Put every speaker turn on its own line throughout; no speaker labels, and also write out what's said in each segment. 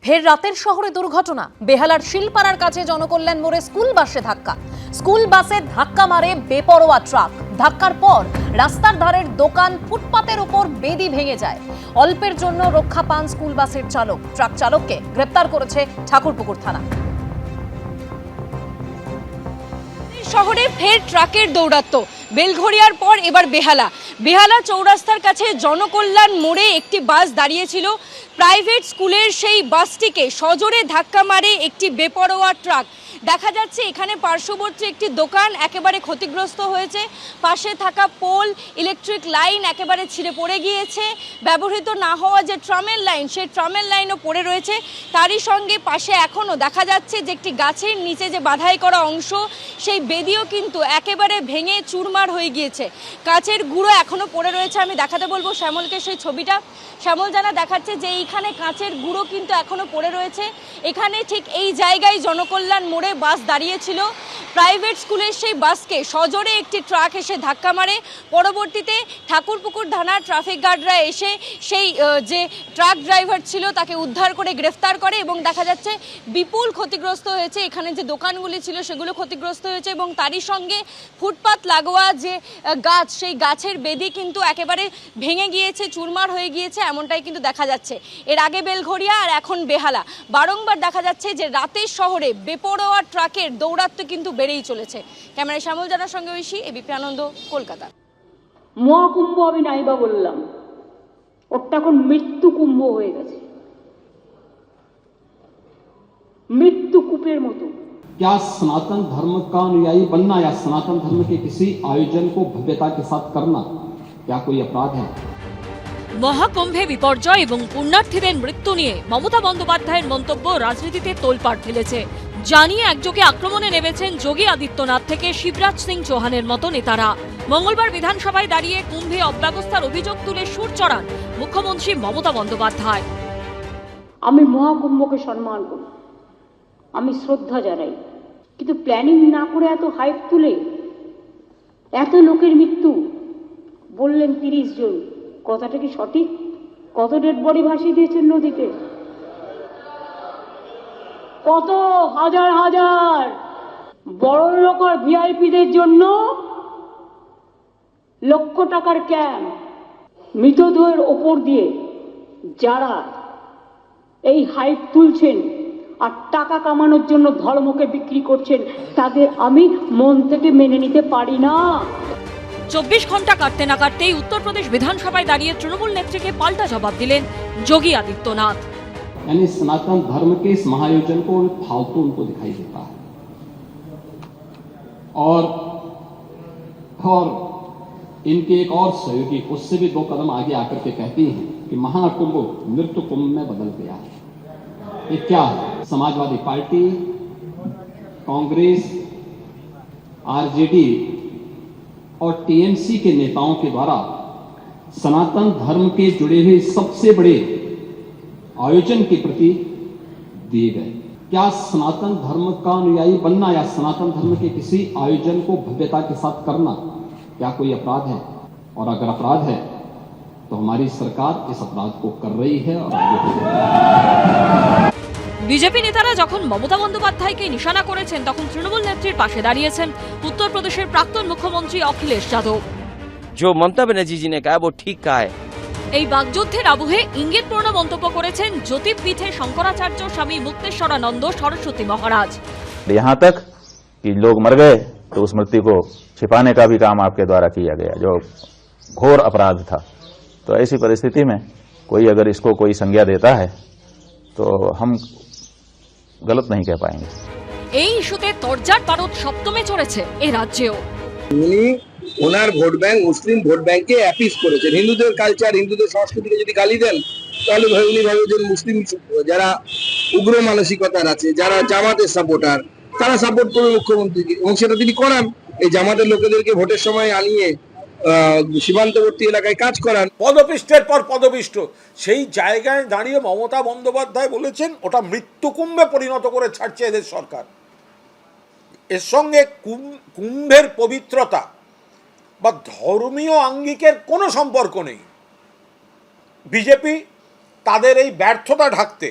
ফের রাতের শহরে দুর্ঘটনা। বেহালার শিলপাড়ার কাছে জনকল্যাণ মোড়ে স্কুল বাসে ধাক্কা। স্কুল বাসে ধাক্কা মারে বেপরোয়া ট্রাক। ধাক্কার পর রাস্তার ধারের দোকান ফুটপাতের উপর বেদি ভেঙে যায়। অল্পের জন্য রক্ষা পান স্কুল বাসের চালক। ট্রাক চালককে গ্রেপ্তার করেছে ঠাকুরপুকুর থানা।
শহরে ফের ট্রাকের দৌরাত্ম্য। বেলঘড়িয়ার পর এবার বেহালা চৌরাস্তার কাছে জনকল্যাণ মোড়ে একটি বাস দাঁড়িয়েছিল। প্রাইভেট স্কুলের সেই বাসটিকে সজোরে ধাক্কা মারে একটি বেপরোয়া ট্রাক। দেখা যাচ্ছে এখানে পার্শ্ববর্তী একটি দোকান একেবারে ক্ষতিগ্রস্ত হয়েছে। পাশে থাকা পোল, ইলেকট্রিক লাইন একেবারে ছিঁড়ে পড়ে গিয়েছে। ব্যবহৃত না হওয়া যে ট্রামের লাইন, সেই ট্রামের লাইনও পড়ে রয়েছে। তারই সঙ্গে পাশে এখনও দেখা যাচ্ছে যে একটি গাছের নিচে যে বাধাই করা অংশ, সেই বেদিও কিন্তু একেবারে ভেঙে চুরমার হয়ে গিয়েছে। কাচের গুঁড়ো এখনও পড়ে রয়েছে। আমি দেখাতে বলবো শ্যামলকে সেই ছবিটা। শ্যামল জানা দেখাচ্ছে যে এইখানে কাঁচের গুঁড়ো কিন্তু এখনও পড়ে রয়েছে। এখানে ঠিক এই জায়গায় জনকল্যাণ মোড়ে বাস দাঁড়িয়েছিল। প্রাইভেট স্কুলের সেই বাসকে সজোরে একটি ট্রাক এসে ধাক্কা মারে। পরবর্তীতে ঠাকুরপুকুর থানার ট্রাফিক গার্ডরা এসে সেই যে ট্রাক ড্রাইভার ছিল তাকে উদ্ধার করে গ্রেফতার করে এবং দেখা যাচ্ছে বিপুল ক্ষতিগ্রস্ত হয়েছে। এখানে যে দোকানগুলি ছিল সেগুলো ক্ষতিগ্রস্ত হয়েছে এবং তারই সঙ্গে ফুটপাত লাগোয়া যে গাছ, সেই গাছের বেদি কিন্তু একেবারে ভেঙে গিয়েছে, চুরমার হয়ে গিয়েছে, এমনটাই কিন্তু দেখা যাচ্ছে। এর আগে বেলঘড়িয়া আর এখন বেহালা। বারংবার দেখা যাচ্ছে যে রাতের শহরে বেপরোয়া ট্রাকের দৌরাত্ম্য কিন্তু বেড়েই চলেছে। ক্যামেরায় শ্যামল জানার সঙ্গে ঐশী, এবিপি আনন্দ, কলকাতা।
মহাকুম্ভ আমি নাইবা বললাম, ওটা এখন মৃত্যু কুম্ভ হয়ে গেছে, মৃত্যু কূপের মতো।
क्या सनातन धर्म का अनुयायी बनना या सनातन धर्म के किसी आयोजन को भव्यता के साथ करना क्या कोई अपराध है?
মহাকুম্ভে বিপর্যয় এবং পুণ্যার্থীদের মৃত্যু নিয়ে মমতা বন্দ্যোপাধ্যায়ের মন্তব্য রাজনীতিতে তোলপাড় ফেলেছে। জানিয়ে একযোগে আক্রমণে নেমেছেন যোগী আদিত্যনাথ থেকে শিবরাজ সিং চৌহানের মতো নেতারা। মঙ্গলবার বিধানসভায় দাঁড়িয়ে কুম্ভে অব্যবস্থার অভিযোগ তুলে সুর চড়ান মুখ্যমন্ত্রী মমতা বন্দ্যোপাধ্যায়।
আমি মহাকুম্ভকে সম্মান করি, আমি শ্রদ্ধা জানাই, কিন্তু প্ল্যানিং না করে এত হাইপ তুলে এত লোকের মৃত্যু বললেন 30 জন, কথাটা কি সঠিক? কত ডেড বডি ভাসিয়ে দিয়েছেন নদীতে? কত হাজার হাজার বড় লোক আর ভিআইপিদের জন্য লক্ষ টাকার ক্যাম্প। মৃতদেহের ওপর দিয়ে যারা এই হাইপ তুলছেন আর টাকা কামানোর জন্য ধর্মকে বিক্রি করছেন, তাদের আমি মন থেকে মেনে নিতে পারি না।
24 ঘন্টা কাটতে না কাটতেই উত্তরপ্রদেশ বিধানসভায় দাঁড়িয়ে তৃণমূল নেত্রীকে পাল্টা জবাব দিলেন যোগী আদিত্যনাথ।
यानी सनातन धर्म के इस महायोजन को फालतू उनको दिखाई देता है और इनके एक और सहयोगी उससे भी 2 कदम आगे आकर के कहती हैं कि महाकुंभ मृत्यु कुंभ में बदल गया है। ये क्या है? समाजवादी पार्टी, कांग्रेस, आरजेडी और टीएमसी के नेताओं के द्वारा सनातन धर्म के जुड़े हुए सबसे बड़े आयोजन के प्रति दिए गए। क्या सनातन धर्म का अनुयायी बनना या सनातन धर्म के किसी आयोजन को भव्यता के साथ करना क्या कोई अपराध है? और अगर अपराध है तो हमारी सरकार इस अपराध को कर रही है और आगे बढ़ेगी।
বিজেপি নেতারা যখন মমতা বন্দ্যোপাধ্যায়কে নিশানা করেছেন, তখন তৃণমূল নেত্রীর পাশে দাঁড়িয়েছেন উত্তরপ্রদেশের প্রাক্তন মুখ্যমন্ত্রী অখিলেশ যাদব।
जो ममता बनर्जी जी ने कहा वो ठीक कहा है।
এই বাগযুদ্ধের আবহে ইঙ্গিতপূর্ণ মন্তব্য করেছেন জ্যোতিপীঠে শঙ্করাচার্য স্বামী মুক্তেশ্বরানন্দ সরস্বতী মহারাজ।
यहाँ तक कि लोग मर गए तो उस मृत्यु को छिपाने का भी काम आपके द्वारा किया गया, जो घोर अपराध था। तो ऐसी परिस्थिति में कोई अगर इसको कोई संज्ञा देता है तो हम गलत नहीं कह पाएंगे।
এই ইস্যুতে তরজার পারদ সপ্তমে চড়েছে এই রাজ্যেও।
উনি ওনার ভোট ব্যাংক, মুসলিম ভোট ব্যাংককে অ্যাপিস করেছেন। হিন্দুদের কালচার, হিন্দুদের সংস্কৃতিকে যদি গালি দেন তাহলে উনি ভাবেন মুসলিম যারা উগ্র মানসিকতার আছে, যারা জামাতের সাপোর্টার, তারা সাপোর্ট করবে মুখ্যমন্ত্রীকে, এবং সেটা তিনি করান। এই জামাতের লোকেদেরকে ভোটের সময় আনিয়ে সীমান্তবর্তী এলাকায় কাজ করান।
পদপিষ্টের পর পদপিষ্ট সেই জায়গায় দাঁড়িয়ে মমতা বন্দ্যোপাধ্যায় বলেছেন ওটা মৃত্যুকুম্ভে পরিণত করে ছাড়ছে এদের সরকার। এর সঙ্গে কুম্ভের পবিত্রতা বা ধর্মীয় আঙ্গিকের কোনো সম্পর্ক নেই। বিজেপি তাদের এই ব্যর্থতা ঢাকতে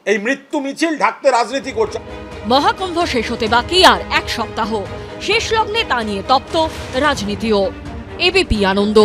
এই মৃত্যু মিছিল ঢাকতে রাজনীতি করছে।
মহাকুম্ভ শেষ হতে বাকি আর এক সপ্তাহ, শেষ লগ্নে তা নিয়ে তপ্ত রাজনীতিও। এবিপি আনন্দ।